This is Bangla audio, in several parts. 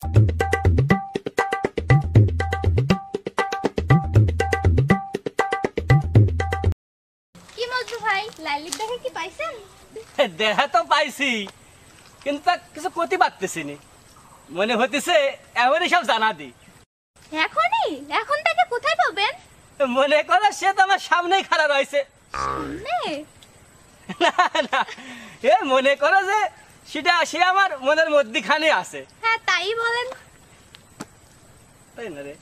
কি মজনু ভাই, লাইলির দেখা কি পাইছেন? দেখা তো পাইছি, কিন্তু তা কিছু করতে পারতেছি নি। মনে হতেছে এমনই সব জানা দি। এখনই? এখন তাকে কোথায় পাবেন? মনে করো সে তো আমার সামনেই খাড়া রয়েছে। সামনে? না না, এ মনে করো যে সেটা সে আমার মনের মধ্যখানে আছে। হ্যাঁ তাই বলেন। তাই না রে?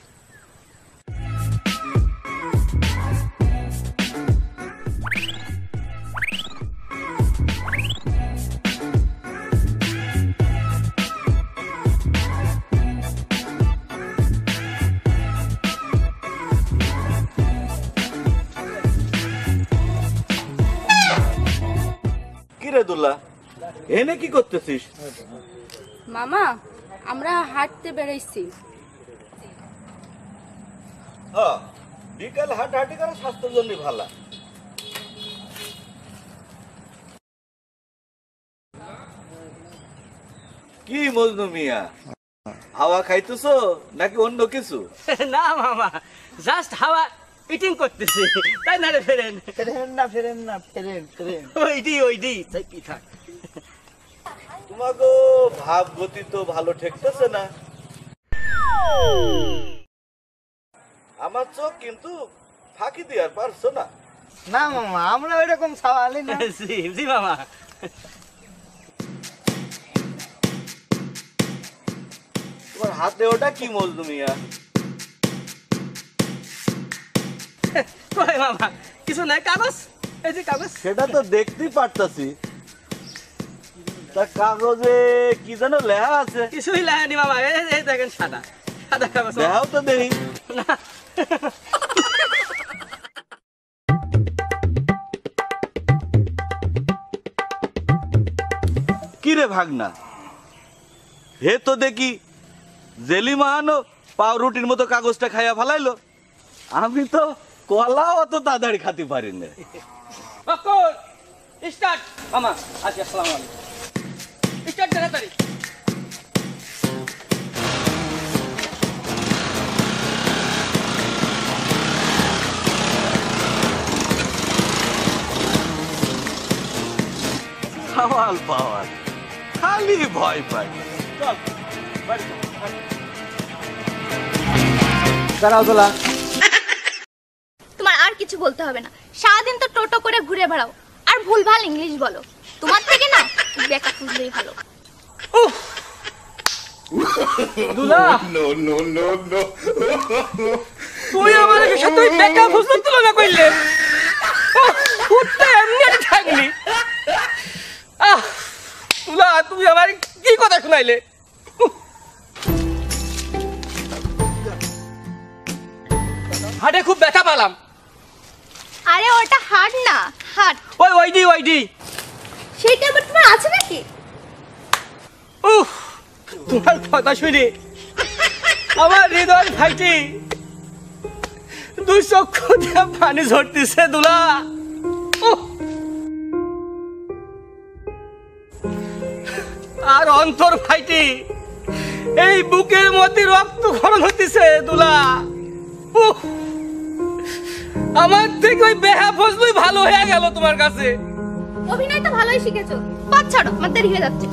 কিরে দুল্লা, এনে কি করতেছিস? মামা, আমরা হাঁটতে বেরোইছি। হ্যাঁ, বিকাল হাঁটাহাঁটি করা স্বাস্থ্যের জন্য ভালো। কি মজনু মিয়া, হাওয়া খাইতেছো নাকি অন্য কিছু? না মামা, জাস্ট হাওয়া ইটিং করতেছি। তাই না রে? ফেরেন ওইডি তাই কি থাক। তোমাকে ভাব গতি তো ভালো ঠেকতেছে না। আমার চোখ কিন্তু ফাঁকি দিয়ার পারছো না। না মামা, আমরা ওইরকম সওয়ালই না। জি জি মামা। তোমার হাতে ওটা কি মজনু মিয়া? কই মামা, কিছু নাই, কাগজ। এই যে কাগজ। সেটা তো দেখতেই পারতাছি। তা কাগজে কি যেন লেখা আছে? কিছুই লাগেনি মামা, এই দেখেন সাদা সাদা কাগজ। দেখাও তো দেখি। না কিরে ভাগনা, হে তো দেখি জেলি মাহানো পাউরুটির মতো কাগজটা খাইয়া ফেলাইলো। আমি তো কলা অত তাড়াতাড়ি খাতে পারি না। স্টার্ট মামা। আচ্ছা, আসসালামু আলাইকুম। স্টার্ট তাড়াতাড়ি। সওয়াল পাওয়াল খালি ভয় পাই। চল বাড়ি চল। দাঁড়াও তোলা। তোমার আর কিছু বলতে হবে না, সারাদিন তো টোটো করে ঘুরে বেড়াও আর ভুলভাল ইংলিশ বলো। তোমার থেকে না বেকা খুঁজলেই ভালো। দুলা, তুই আমার সাথে বেকা ফুসলার তুলনা করলে উঠতে এমনি থাকলি। তুলা, তুমি আমার কি কথা শুনাইলে? হাটে খুব ব্যথা পেলাম। আরে ওটা হাট না, হাট। ওইডি সেইটা আবার তোমার আছে নাকি? উফ, তোমার কথা শুনে আমার হৃদয় ভাইটি দুই চক্ষু দিয়ে পানি ঝরতেছে দুলা। উফ, আর অন্তর ভাইটি এই বুকের মধ্যে রক্ত খরণ হতেছে দুলা। উফ, আমার থেকে ওই বেহা ফজলুই ভালো হয়ে গেল তোমার কাছে। অভিনয় তো ভালোই শিখেছো। পথ ছাড়ো, আমার দেরি হয়ে যাচ্ছে।